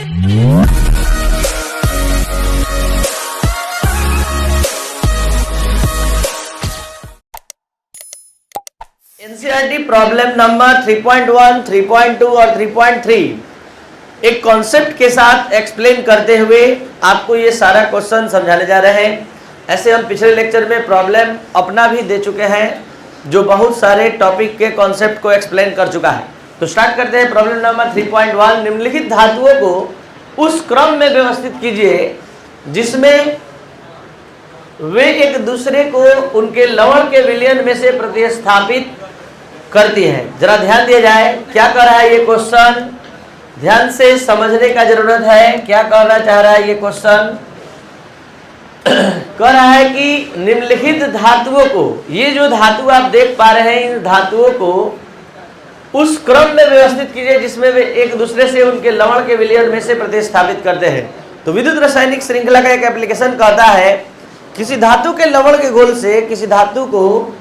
NCERT problem number 3.1, 3.2 और 3.3 एक concept के साथ एक्सप्लेन करते हुए आपको ये सारा क्वेश्चन समझाने जा रहे हैं। ऐसे हम पिछले लेक्चर में प्रॉब्लम अपना भी दे चुके हैं जो बहुत सारे टॉपिक के कॉन्सेप्ट को एक्सप्लेन कर चुका है। तो स्टार्ट करते हैं प्रॉब्लम नंबर 3.1। निम्नलिखित धातुओं को उस क्रम में व्यवस्थित कीजिए जिसमें वे एक दूसरे को उनके लवण के विलयन में से प्रतिस्थापित करती है। जरा ध्यान दिया जाए क्या कर रहा है ये क्वेश्चन, ध्यान से समझने का जरूरत है। क्या करना चाह रहा है ये क्वेश्चन, कह रहा है कि निम्नलिखित धातुओं को, ये जो धातु आप देख पा रहे हैं, इन धातुओं को उस क्रम में व्यवस्थित कीजिए जिसमें वे एक दूसरे से उनके लवण के विलयन में से प्रतिस्थापित करते हैं। तो विद्युत रासायनिक श्रृंखला का एक एप्लीकेशन कहता है किसी धातु के लवण के घोल से किसी धातु को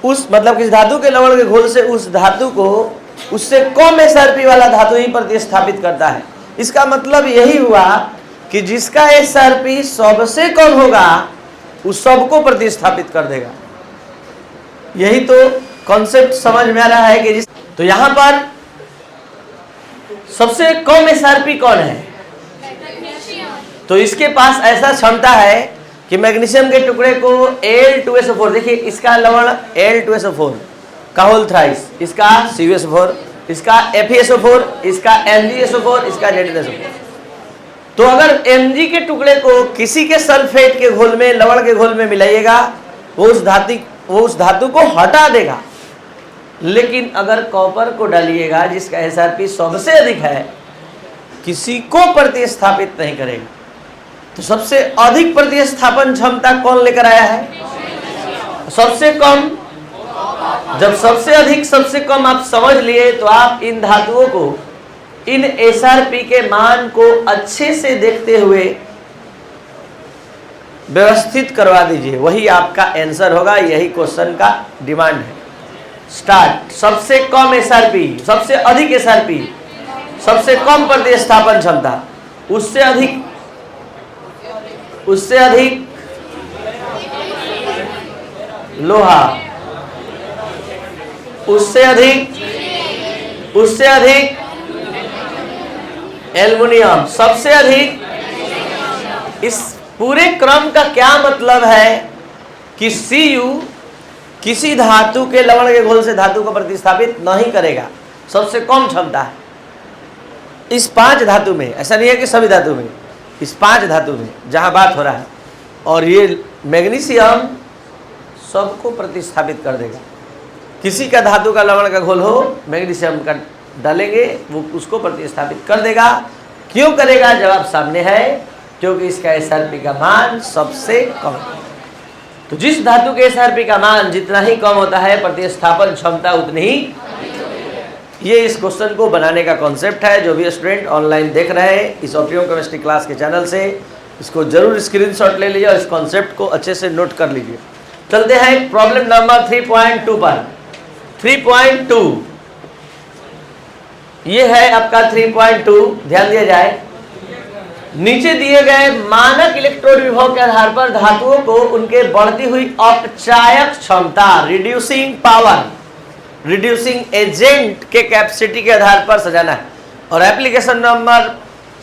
किसी धातु के लवण के घोल से उस धातु को उससे कम एसआरपी वाला धातु ही प्रतिस्थापित करता है। इसका मतलब यही हुआ कि जिसका एसआरपी सबसे कम होगा उस सबको प्रतिस्थापित कर देगा। यही तो कॉन्सेप्ट समझ में आ रहा है कि तो यहां पर सबसे कम एसआरपी कौन है, तो इसके पास ऐसा क्षमता है कि मैग्नीशियम के टुकड़े को Al2SO4, देखिए इसका लवण Al2SO4 का होल थ्राइस, इसका CuSO4, इसका FeSO4, इसका MgSO4, इसका ZnSO4। तो अगर Mg के टुकड़े को किसी के सल्फेट के घोल में, लवण के घोल में मिलाइएगा वो उस धातु को हटा देगा। लेकिन अगर कॉपर को डालिएगा जिसका एसआरपी सबसे अधिक है, किसी को प्रतिस्थापित नहीं करेगा। तो सबसे अधिक प्रतिस्थापन क्षमता कौन लेकर आया है, सबसे कम। जब सबसे अधिक सबसे कम आप समझ लिए तो आप इन धातुओं को, इन एसआरपी के मान को अच्छे से देखते हुए व्यवस्थित करवा दीजिए, वही आपका आंसर होगा। यही क्वेश्चन का डिमांड है। स्टार्ट। सबसे कम एसआरपी, सबसे अधिक एसआरपी, सबसे कम प्रतिस्थापन क्षमता, उससे अधिक लोहा, उससे अधिक एल्युमिनियम, सबसे अधिक। इस पूरे क्रम का क्या मतलब है कि Cu किसी धातु के लवण के घोल से धातु को प्रतिस्थापित नहीं करेगा, सबसे कम क्षमता है इस 5 धातु में। ऐसा नहीं है कि सभी धातु में, इस 5 धातु में जहां बात हो रहा है। और ये मैग्नीशियम सबको प्रतिस्थापित कर देगा। किसी का धातु का लवण का घोल हो, मैग्नीशियम का डालेंगे वो उसको प्रतिस्थापित कर देगा। क्यों करेगा, जवाब सामने है, क्योंकि इसका एसआरपी का मान सबसे कम है। तो जिस धातु के एसआरपी का मान जितना ही कम होता है, प्रतिस्थापन क्षमता उतनी ही। ये इस क्वेश्चन को बनाने का कॉन्सेप्ट है। जो भी स्टूडेंट ऑनलाइन देख रहे हैं इस ओपियम केमिस्ट्री क्लास के चैनल से, इसको जरूर स्क्रीनशॉट ले लीजिए और इस कॉन्सेप्ट को अच्छे से नोट कर लीजिए। चलते हैं प्रॉब्लम नंबर 3.2 पर। 3.2 ये है आपका 3.2। ध्यान दिया जाए, नीचे दिए गए मानक इलेक्ट्रोड विभव के आधार पर धातुओं को उनके बढ़ती हुई अपचायक क्षमता, रिड्यूसिंग एजेंट के कैपेसिटी के आधार पर सजाना है। और एप्लीकेशन नंबर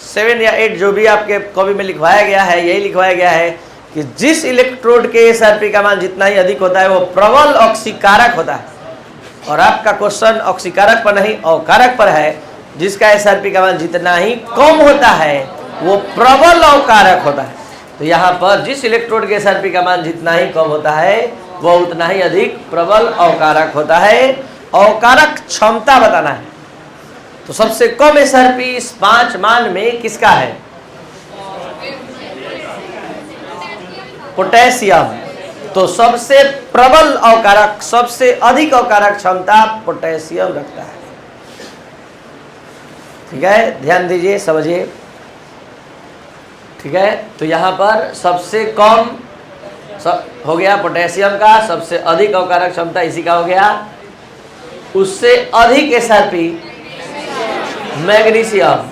7 या 8 जो भी आपके कॉपी में लिखवाया गया है, यही लिखवाया गया है कि जिस इलेक्ट्रोड के एसआरपी का मान जितना ही अधिक होता है वो प्रबल ऑक्सीकारक होता है। और आपका क्वेश्चन ऑक्सीकारक पर नहीं अवकारक पर है। जिसका एसआरपी का मान जितना ही कम होता है वो प्रबल अवकारक होता है। तो यहाँ पर जिस इलेक्ट्रोड के एसआरपी का मान जितना ही कम होता है वो उतना ही अधिक प्रबल अवकारक होता है। अवकारक क्षमता बताना है। तो सबसे कम एसआरपी इस 5 मान में किसका है, पोटेशियम। तो सबसे प्रबल अवकारक, सबसे अधिक अवकारक क्षमता पोटेशियम रखता है। ठीक है, ध्यान दीजिए, समझिए। ठीक है, तो यहाँ पर सबसे कम हो गया पोटेशियम का, सबसे अधिक अवकारक क्षमता इसी का हो गया। उससे अधिक एसआरपी मैग्नीशियम,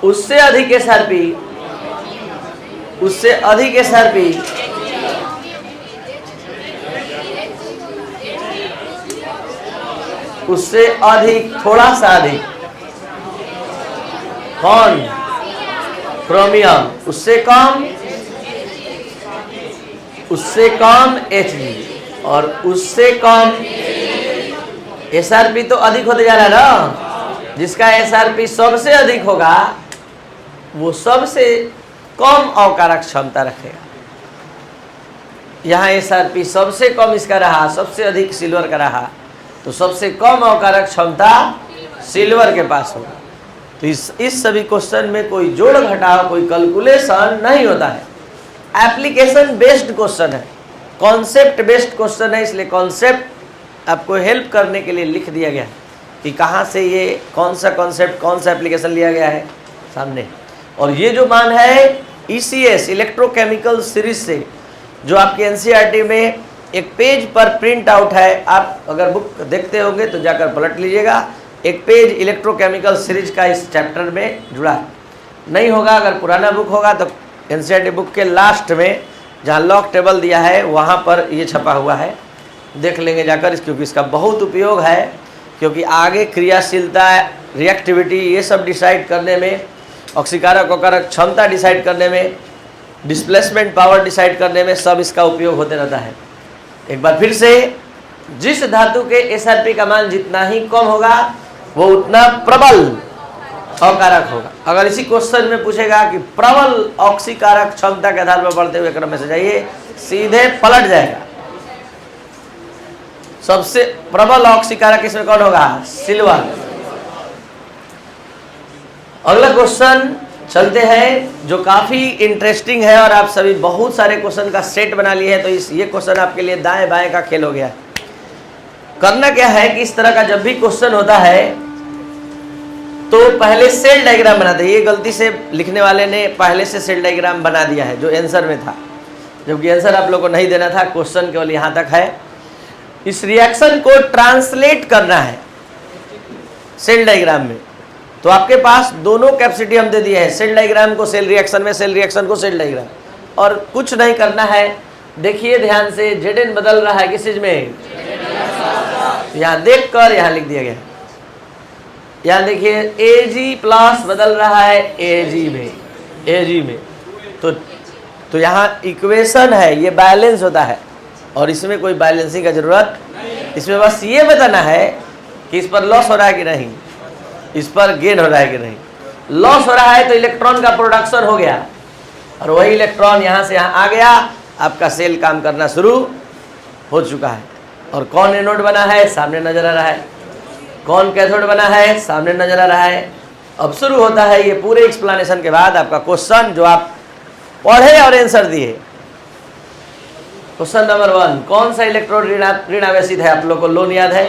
उससे अधिक एसआरपी, उससे अधिक एसआरपी, उससे अधिक, थोड़ा सा अधिक, कौन? क्रोमियम। उससे कम, उससे कम Hg, और उससे कम एसआरपी तो अधिक होते जा रहा है ना। जिसका एसआरपी सबसे अधिक होगा वो सबसे कम अवकारक क्षमता रखेगा। यहाँ एसआरपी सबसे कम इसका रहा, सबसे अधिक सिल्वर का रहा, तो सबसे कम अवकारक क्षमता सिल्वर के पास होगा। तो इस सभी क्वेश्चन में कोई जोड़ घटाव, कोई कैलकुलेशन नहीं होता है। एप्लीकेशन बेस्ड क्वेश्चन है, कॉन्सेप्ट बेस्ड क्वेश्चन है, इसलिए कॉन्सेप्ट आपको हेल्प करने के लिए लिख दिया गया है कि कहाँ से ये कौन सा कॉन्सेप्ट, कौन सा एप्लीकेशन लिया गया है सामने। और ये जो मान है ECS इलेक्ट्रोकेमिकल सीरीज से, जो आपके एनसीईआरटी में एक पेज पर प्रिंट आउट है, आप अगर बुक देखते होंगे तो जाकर पलट लीजिएगा, एक पेज इलेक्ट्रोकेमिकल सीरीज का इस चैप्टर में जुड़ा है। नहीं होगा, अगर पुराना बुक होगा तो एनसीईआरटी बुक के लास्ट में जहाँ लॉक टेबल दिया है वहाँ पर ये छपा हुआ है, देख लेंगे जाकर, क्योंकि इसका बहुत उपयोग है। क्योंकि आगे क्रियाशीलता, रिएक्टिविटी, ये सब डिसाइड करने में, ऑक्सीकारक अकारक क्षमता डिसाइड करने में, डिस्प्लेसमेंट पावर डिसाइड करने में, सब इसका उपयोग होते रहता है। एक बार फिर से, जिस धातु के एसआरपी का मान जितना ही कम होगा वो उतना प्रबल अकारक होगा। अगर इसी क्वेश्चन में पूछेगा कि प्रबल ऑक्सीकारक क्षमता के आधार पर बढ़ते हुए क्रम में से जाइए, सीधे पलट जाएगा। सबसे प्रबल ऑक्सीकारक इसमें कौन होगा? सिल्वर। अगला क्वेश्चन चलते हैं, जो काफी इंटरेस्टिंग है और आप सभी बहुत सारे क्वेश्चन का सेट बना लिए हैं, तो ये क्वेश्चन आपके लिए दाएं बाएं का खेल हो गया। करना क्या है कि इस तरह का जब भी क्वेश्चन होता है तो पहले सेल डायग्राम बनाते हैं। ये गलती से लिखने वाले ने पहले से सेल डायग्राम बना दिया है जो आंसर में था, जबकि आंसर आप लोग को नहीं देना था, क्वेश्चन केवल यहाँ तक है। इस रिएक्शन को ट्रांसलेट करना है सेल डायग्राम में, तो आपके पास दोनों कैपेसिटी हम दे दिए हैं, सेल डायग्राम को सेल रिएक्शन में, सेल रिएक्शन को सेल डायग्राम, और कुछ नहीं करना है। देखिए ध्यान से, Zn बदल रहा है किस चीज में? यहाँ देख कर यहाँ लिख दिया गया। यहाँ देखिए Ag प्लस बदल रहा है Ag में, तो यहाँ इक्वेशन है, ये बैलेंस होता है, और इसमें कोई बैलेंसिंग का जरूरत, इसमें बस ये बताना है कि इस पर लॉस हो रहा है कि नहीं, इस पर गेन हो रहा है कि नहीं। लॉस हो रहा है तो इलेक्ट्रॉन का प्रोडक्शन हो गया, और वही इलेक्ट्रॉन यहाँ से यहाँ आ गया, आपका सेल काम करना शुरू हो चुका है। और कौन एनोड बना है? सामने नजर आ रहा है। कौन कैथोड बना है? सामने नजर आ रहा है। अब शुरू होता है ये पूरे एक्सप्लेनेशन के बाद आपका क्वेश्चन, जो आप पढ़े और आंसर दिए। क्वेश्चन नंबर 1, कौन सा इलेक्ट्रोड ऋणावेशित है? आप लोग को लोन याद है?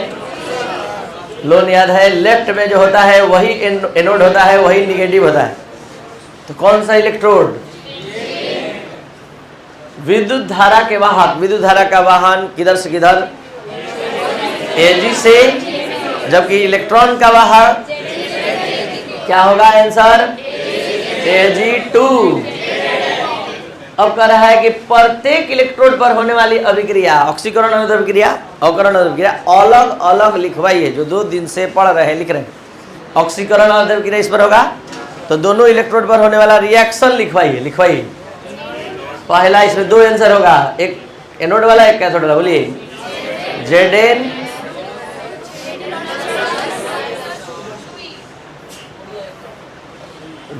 लोन याद है। लेफ्ट में जो होता है वही एनोड होता है, वही निगेटिव होता है। तो कौन सा इलेक्ट्रोड? विद्युत धारा के वाहक। विद्युत धारा का वाहन किधर से किधर? Ag से, जबकि इलेक्ट्रॉन का वाहक क्या होगा? Answer Ag2। अब कह रहा है कि प्रत्येक इलेक्ट्रोड पर होने वाली अभिक्रिया, ऑक्सीकरण अभिक्रिया, अवकरण अभिक्रिया अलग अलग लिखवाइए। जो 2 दिन से पढ़ रहे हैं, लिख रहे हैं, ऑक्सीकरण अभिक्रिया इस पर होगा, तो दोनों इलेक्ट्रोड पर होने वाला रिएक्शन लिखवाइए। पहला इसमें 2 आंसर होगा, एक एनोड वाला, एक कैथोड वाला। बोलिए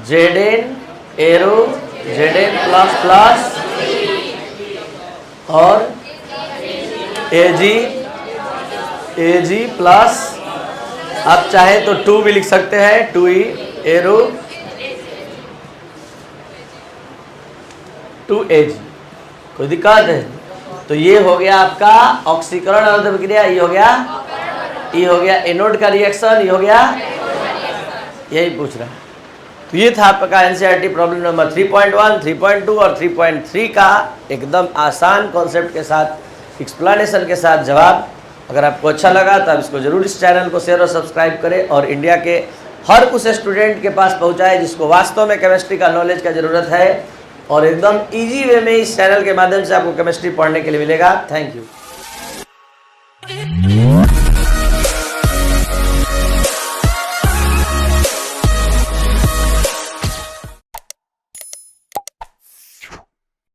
Zn arrow, Zn plus plus, और Ag प्लस, आप चाहे तो 2 भी लिख सकते हैं, 2E एरो 2Ag, कोई दिक्कत है? तो ये हो गया आपका ऑक्सीकरण अभिक्रिया, ये हो गया एनोड का रिएक्शन, ये हो गया, यही पूछ रहा है। तो ये था आपका एनसीईआरटी प्रॉब्लम नंबर 3.1, 3.2 और 3.3 का एकदम आसान कॉन्सेप्ट के साथ, एक्सप्लेनेशन के साथ जवाब। अगर आपको अच्छा लगा तो आप इसको जरूर इस चैनल को शेयर और सब्सक्राइब करें, और इंडिया के हर उस स्टूडेंट के पास पहुंचाए जिसको वास्तव में केमिस्ट्री का नॉलेज का ज़रूरत है, और एकदम इजी वे में इस चैनल के माध्यम से आपको केमिस्ट्री पढ़ने के लिए मिलेगा। Thank you.